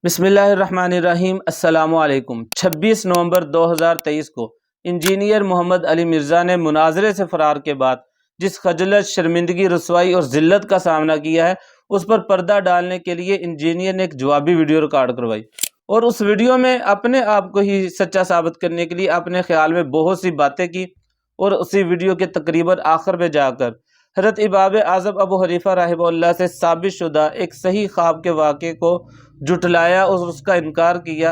بسم اللہ الرحمن الرحیم۔ السلام علیکم۔ 26 نومبر 2023 کو انجینئر محمد علی مرزا نے مناظرے سے فرار کے بعد جس خجلت، شرمندگی، رسوائی اور ذلت کا سامنا کیا ہے، اس پر پردہ ڈالنے کے لیے انجینئر نے ایک جوابی ویڈیو ریکارڈ کروائی اور اس ویڈیو میں اپنے آپ کو ہی سچا ثابت کرنے کے لیے اپنے خیال میں بہت سی باتیں کی، اور اسی ویڈیو کے تقریباً آخر میں جا کر حضرت امام اعظم ابو حنیفہ رحمہ اللہ سے ثابت شدہ ایک صحیح خواب کے واقعے کو جھٹلایا اور اس کا انکار کیا،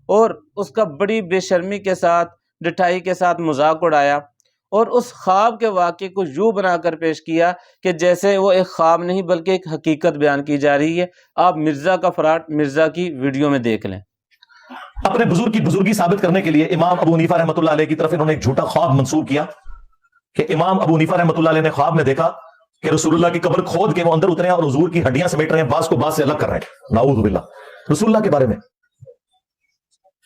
اور اس کا بڑی بے شرمی کے ساتھ، ڈٹھائی کے ساتھ مذاق اڑایا، اور اس خواب کے واقعے کو یوں بنا کر پیش کیا کہ جیسے وہ ایک خواب نہیں بلکہ ایک حقیقت بیان کی جا رہی ہے۔ آپ مرزا کا فراٹ مرزا کی ویڈیو میں دیکھ لیں۔ اپنے بزرگ کی بزرگی ثابت کرنے کے لیے امام ابو حنیفہ رحمۃ اللہ علیہ کی طرف انہوں نے ایک جھوٹا خواب منسوب کیا کہ امام ابو حنیفہ رحمۃ اللہ علیہ نے خواب میں دیکھا کہ رسول اللہ کی قبر کھود کے وہ اندر اترے ہیں اور حضور کی ہڈیاں سمیٹ رہے ہیں، بعض کو بعض سے الگ کر رہے ہیں۔ نعوذ باللہ۔ رسول اللہ کے بارے میں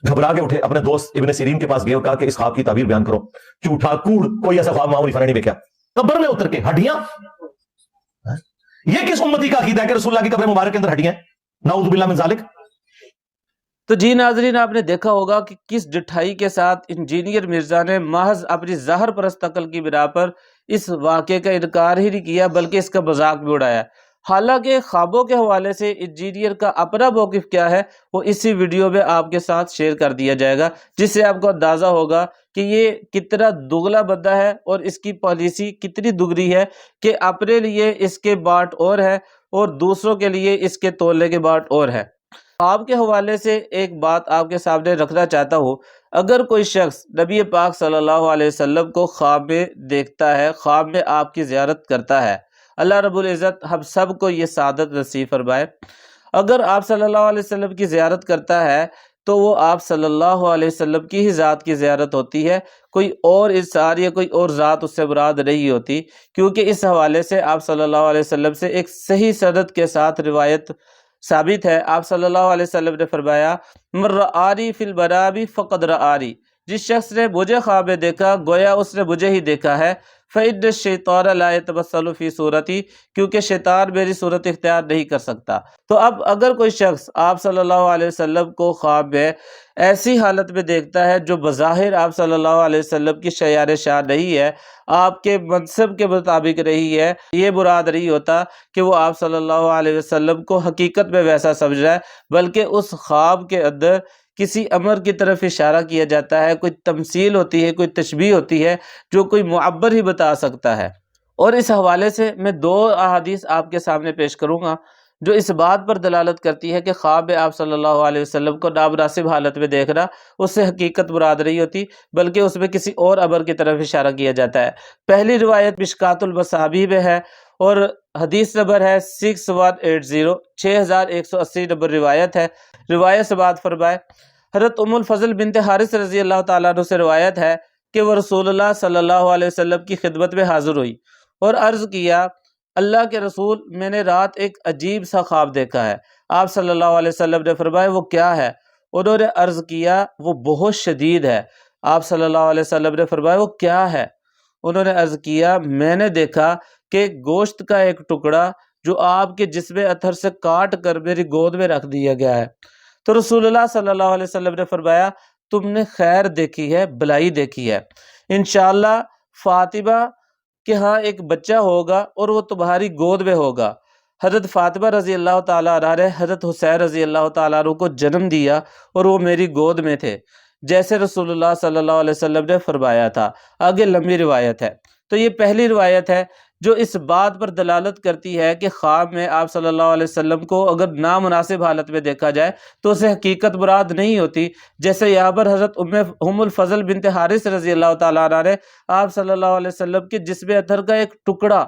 گھبرا کے اٹھے، اپنے دوست ابن سیرین کے پاس گئے اور کہا کہ اس خواب کی تعبیر بیان کرو۔ جھوٹا کوڑ، کوئی ایسا خواب امام حنیفہ نے نہیں دیکھا۔ قبر میں اتر کے ہڈیاں، یہ کس امتی کا عقیدہ ہے کہ رسول اللہ کی قبر مبارک کے اندر ہڈیاں ہیں؟ نعوذ باللہ من ذالک۔ تو جی ناظرین، آپ نے دیکھا ہوگا کہ کس ڈٹھائی کے ساتھ انجینئر مرزا نے محض اپنی ظاہر پرست عقل کی بنا پر اس واقعے کا انکار ہی نہیں کیا بلکہ اس کا مذاق بھی اڑایا۔ حالانکہ خوابوں کے حوالے سے انجینئر کا اپنا موقف کیا ہے وہ اسی ویڈیو میں آپ کے ساتھ شیئر کر دیا جائے گا، جس سے آپ کو اندازہ ہوگا کہ یہ کتنا دگلا بندہ ہے اور اس کی پالیسی کتنی دگری ہے کہ اپنے لیے اس کے باٹ اور ہے اور دوسروں کے لیے اس کے تولے کے باٹ اور ہے۔ خواب کے حوالے سے ایک بات آپ کے سامنے رکھنا چاہتا ہوں۔ اگر کوئی شخص نبی پاک صلی اللہ علیہ وسلم کو خواب میں دیکھتا ہے، خواب میں آپ کی زیارت کرتا ہے، اللہ رب العزت ہم سب کو یہ سعادت نصیب فرمائے۔ اگر آپ صلی اللہ علیہ وسلم کی زیارت کرتا ہے تو وہ آپ صلی اللہ علیہ وسلم کی ہی ذات کی زیارت ہوتی ہے، کوئی اور انسان یا کوئی اور ذات اس سے مراد نہیں ہوتی، کیونکہ اس حوالے سے آپ صلی اللہ علیہ وسلم سے ایک صحیح سند کے ساتھ روایت ثابت ہے۔ آپ صلی اللہ علیہ وسلم نے فرمایا، من رآنی فی المنام فقد رآنی، جس شخص نے مجھے خواب میں دیکھا گویا اس نے مجھے ہی دیکھا ہے۔ فإن الشیطان لا يتمثل فی صورتی، کیونکہ شیطان میری صورت اختیار نہیں کر سکتا۔ تو اب اگر کوئی شخص آپ صلی اللہ علیہ وسلم کو خواب میں ایسی حالت میں دیکھتا ہے جو بظاہر آپ صلی اللہ علیہ وسلم کی شیان شان نہیں ہے، آپ کے منصب کے مطابق نہیں ہے، یہ مراد نہیں ہوتا کہ وہ آپ صلی اللہ علیہ وسلم کو حقیقت میں ویسا سمجھ رہا ہے، بلکہ اس خواب کے اندر کسی امر کی طرف اشارہ کیا جاتا ہے، کوئی تمثیل ہوتی ہے، کوئی تشبیہ ہوتی ہے جو کوئی معبر ہی بتا سکتا ہے۔ اور اس حوالے سے میں دو احادیث آپ کے سامنے پیش کروں گا جو اس بات پر دلالت کرتی ہے کہ خواب میں آپ صلی اللہ علیہ وسلم کو نامناسب حالت میں دیکھنا اس سے حقیقت مراد نہیں ہوتی بلکہ اس میں کسی اور امر کی طرف اشارہ کیا جاتا ہے۔ پہلی روایت مشکوٰۃ المصابیح میں ہے اور حدیث نمبر ہے 6180، 6180 نمبر روایت ہے۔ روایت سے بات فرمائے، حضرت ام الفضل بنت حارث رضی اللہ تعالیٰ عنہ سے روایت ہے کہ وہ رسول اللہ صلی اللہ علیہ وسلم کی خدمت میں حاضر ہوئی اور عرض کیا، اللہ کے رسول، میں نے رات ایک عجیب سا خواب دیکھا ہے۔ آپ صلی اللہ علیہ وسلم نے فرمایا، وہ کیا ہے؟ انہوں نے عرض کیا، وہ بہت شدید ہے۔ آپ صلی اللہ علیہ وسلم نے فرمایا، وہ کیا ہے؟ انہوں نے عرض کیا، میں نے دیکھا کہ گوشت کا ایک ٹکڑا جو آپ کے جسم اطہر سے کاٹ کر میری گود میں رکھ دیا گیا ہے۔ تو رسول اللہ صلی اللہ علیہ وسلم نے فرمایا، تم نے خیر دیکھی ہے، بلائی دیکھی ہے۔ انشاءاللہ فاطمہ کہ ہاں ایک بچہ ہوگا اور وہ تمہاری گود میں ہوگا۔ حضرت فاطمہ رضی اللہ تعالیٰ عنہ نے حضرت حسین رضی اللہ تعالیٰ عنہ کو جنم دیا اور وہ میری گود میں تھے، جیسے رسول اللہ صلی اللہ علیہ وسلم نے فرمایا تھا۔ آگے لمبی روایت ہے۔ تو یہ پہلی روایت ہے جو اس بات پر دلالت کرتی ہے کہ خواب میں آپ صلی اللہ علیہ وسلم کو اگر نامناسب حالت میں دیکھا جائے تو اسے حقیقت مراد نہیں ہوتی، جیسے یہاں پر حضرت ام الفضل بنت حارث رضی اللہ تعالیٰ عنہ نے آپ صلی اللہ علیہ وسلم کے جسم اطہر کا ایک ٹکڑا،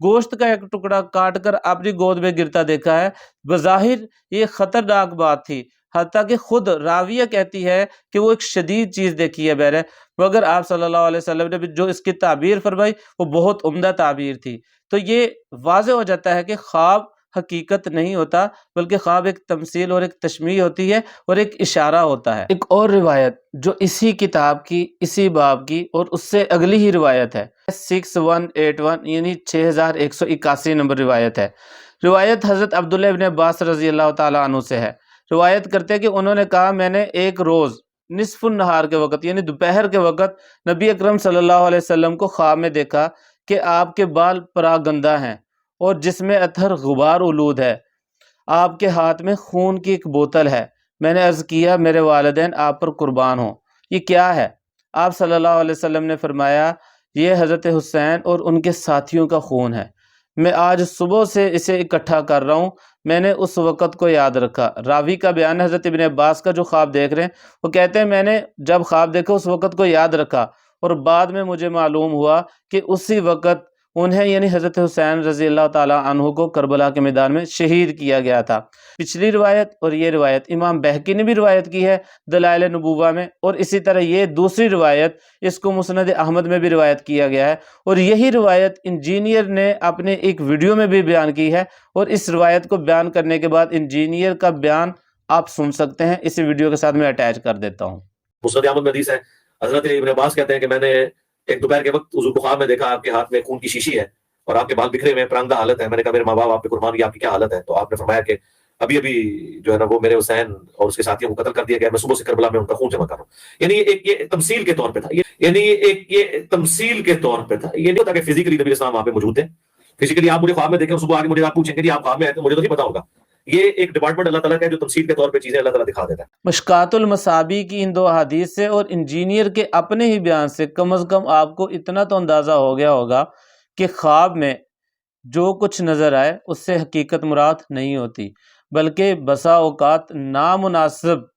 گوشت کا ایک ٹکڑا کاٹ کر اپنی گود میں گرتا دیکھا ہے۔ بظاہر یہ خطرناک بات تھی، حتیٰ کہ خود راویہ کہتی ہے کہ وہ ایک شدید چیز دیکھی ہے میں نے، مگر آپ صلی اللہ علیہ وسلم نے جو اس کی تعبیر فرمائی وہ بہت عمدہ تعبیر تھی۔ تو یہ واضح ہو جاتا ہے کہ خواب حقیقت نہیں ہوتا بلکہ خواب ایک تمثیل اور ایک تشمیہ ہوتی ہے اور ایک اشارہ ہوتا ہے۔ ایک اور روایت جو اسی کتاب کی، اسی باب کی اور اس سے اگلی ہی روایت ہے، 6181 یعنی 6181 نمبر روایت ہے۔ روایت حضرت عبداللہ ابن عباس رضی اللہ تعالیٰ عنہ سے ہے۔ روایت کرتے ہیں کہ انہوں نے کہا میں نے ایک روز نصف النہار کے وقت یعنی دوپہر کے وقت نبی اکرم صلی اللہ علیہ وسلم کو خواب میں دیکھا کہ آپ کے بال پراگندہ ہیں اور جس میں اطہر غبار آلود ہے، آپ کے ہاتھ میں خون کی ایک بوتل ہے۔ میں نے عرض کیا میرے والدین آپ پر قربان ہوں، یہ کیا ہے؟ آپ صلی اللہ علیہ وسلم نے فرمایا یہ حضرت حسین اور ان کے ساتھیوں کا خون ہے، میں آج صبح سے اسے اکٹھا کر رہا ہوں۔ میں نے اس وقت کو یاد رکھا۔ راوی کا بیان ہے حضرت ابن عباس کا جو خواب دیکھ رہے ہیں، وہ کہتے ہیں میں نے جب خواب دیکھا اس وقت کو یاد رکھا اور بعد میں مجھے معلوم ہوا کہ اسی وقت انہیں یعنی حضرت حسین رضی اللہ تعالیٰ عنہ کو کربلا کے میدان میں شہید کیا گیا تھا۔ پچھلی روایت اور یہ روایت امام بہقی نے بھی روایت کی ہے دلائل نبوہ میں، اور اسی طرح یہ دوسری روایت اس کو مسند احمد میں بھی روایت کیا گیا ہے، اور یہی روایت انجینئر نے اپنے ایک ویڈیو میں بھی بیان کی ہے، اور اس روایت کو بیان کرنے کے بعد انجینئر کا بیان آپ سن سکتے ہیں، اسی ویڈیو کے ساتھ میں اٹیچ کر دیتا ہوں۔ مسند احمد میں حدیث ہے، حضرت ابن عباس کہتے ہیں کہ میں نے ایک دوپہر کے وقت حضور کو خواب میں دیکھا، آپ کے ہاتھ میں خون کی شیشی ہے اور آپ کے بال بکھرے ہوئے پراندہ حالت ہے۔ میں نے کہا میرے ماں باپ آپ پہ قربان، یہ آپ کی کیا حالت ہے؟ تو آپ نے فرمایا کہ ابھی جو ہے نا وہ میرے حسین اور اس کے ساتھیوں کو قتل کر دیا گیا، میں صبح سے کربلا میں ان کا خون جمع کر رہا ہوں۔ یعنی یہ تمثیل کے طور پہ تھا، یعنی یہ تمثیل کے طور پہ تھا، یہ نہیں ہوتا کہ فزیکلی نبی اسلام وہاں پہ موجود تھے۔ فزیکلی آپ مجھے خواب میں دیکھیں، صبح آگے مجھے آپ پوچھیں کہ آپ خواب میں آئے تو مجھے تو نہیں پتا ہوگا۔ یہ ایک ڈپارٹمنٹ اللہ تعالیٰ کا ہے جو تمثیل کے طور پہ چیزیں اللہ تعالیٰ دکھا دیتا ہے۔ مشکات المصابیح کی ان دو احادیث سے اور انجینئر کے اپنے ہی بیان سے کم از کم آپ کو اتنا تو اندازہ ہو گیا ہوگا کہ خواب میں جو کچھ نظر آئے اس سے حقیقت مراد نہیں ہوتی، بلکہ بسا اوقات نامناسب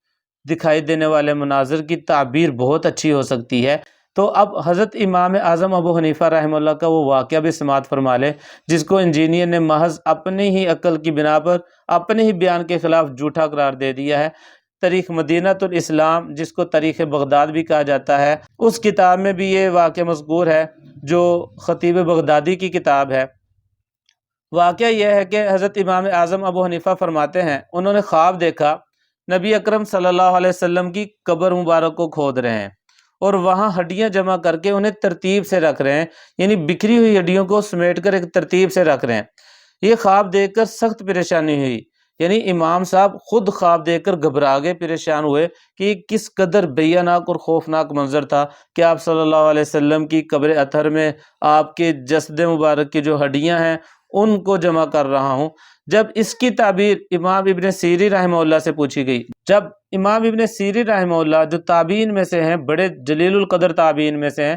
دکھائی دینے والے مناظر کی تعبیر بہت اچھی ہو سکتی ہے۔ تو اب حضرت امام اعظم ابو حنیفہ رحمہ اللہ کا وہ واقعہ بھی سماعت فرما لے جس کو انجینئر نے محض اپنی ہی عقل کی بنا پر اپنے ہی بیان کے خلاف جھوٹا قرار دے دیا ہے۔ تاریخ مدینہ الاسلام جس کو تاریخ بغداد بھی کہا جاتا ہے، اس کتاب میں بھی یہ واقعہ مذکور ہے جو خطیب بغدادی کی کتاب ہے۔ واقعہ یہ ہے کہ حضرت امام اعظم ابو حنیفہ فرماتے ہیں انہوں نے خواب دیکھا نبی اکرم صلی اللہ علیہ وسلم کی قبر مبارک کو کھود رہے ہیں اور وہاں ہڈیاں جمع کر کے انہیں ترتیب سے رکھ رہے ہیں، یعنی بکھری ہوئی ہڈیوں کو سمیٹ کر ایک ترتیب سے رکھ رہے ہیں۔ یہ خواب دیکھ کر سخت پریشانی ہوئی، یعنی امام صاحب خود خواب دیکھ کر گھبرا گئے، پریشان ہوئے کہ یہ کس قدر بیاناک اور خوفناک منظر تھا کہ آپ صلی اللہ علیہ وسلم کی قبر اطہر میں آپ کے جسد مبارک کی جو ہڈیاں ہیں ان کو جمع کر رہا ہوں۔ جب اس کی تعبیر امام ابن سیرین رحمہ اللہ سے پوچھی گئی، جب امام ابن سیرین رحمہ اللہ جو تابعین میں سے ہیں، بڑے جلیل القدر تابعین میں سے ہیں،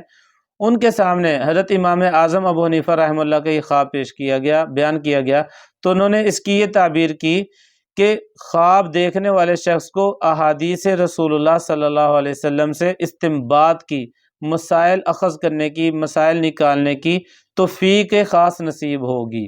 ان کے سامنے حضرت امام اعظم ابو حنیفہ رحمہ اللہ کا یہ خواب پیش کیا گیا، بیان کیا گیا، تو انہوں نے اس کی یہ تعبیر کی کہ خواب دیکھنے والے شخص کو احادیث رسول اللہ صلی اللہ علیہ وسلم سے استنباط کی، مسائل اخذ کرنے کی، مسائل نکالنے کی توفیق خاص نصیب ہوگی۔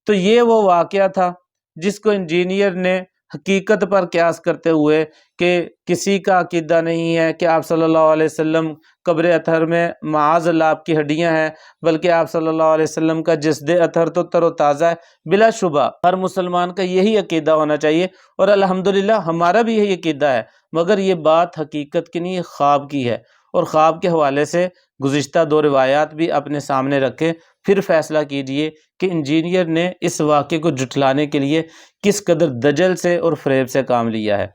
تو یہ وہ واقعہ تھا جس کو انجینئر نے حقیقت پر قیاس کرتے ہوئے کہ کسی کا عقیدہ نہیں ہے کہ آپ صلی اللہ علیہ وسلم قبر اطہر میں معاذ اللہ آپ کی ہڈیاں ہیں، بلکہ آپ صلی اللہ علیہ وسلم کا جسد اطہر تو تر و تازہ ہے۔ بلا شبہ ہر مسلمان کا یہی عقیدہ ہونا چاہیے، اور الحمدللہ ہمارا بھی یہی عقیدہ ہے، مگر یہ بات حقیقت کی نہیں، خواب کی ہے، اور خواب کے حوالے سے گزشتہ دو روایات بھی اپنے سامنے رکھیں، پھر فیصلہ کیجئے کہ انجینئر نے اس واقعے کو جھٹلانے کے لیے کس قدر دجل سے اور فریب سے کام لیا ہے۔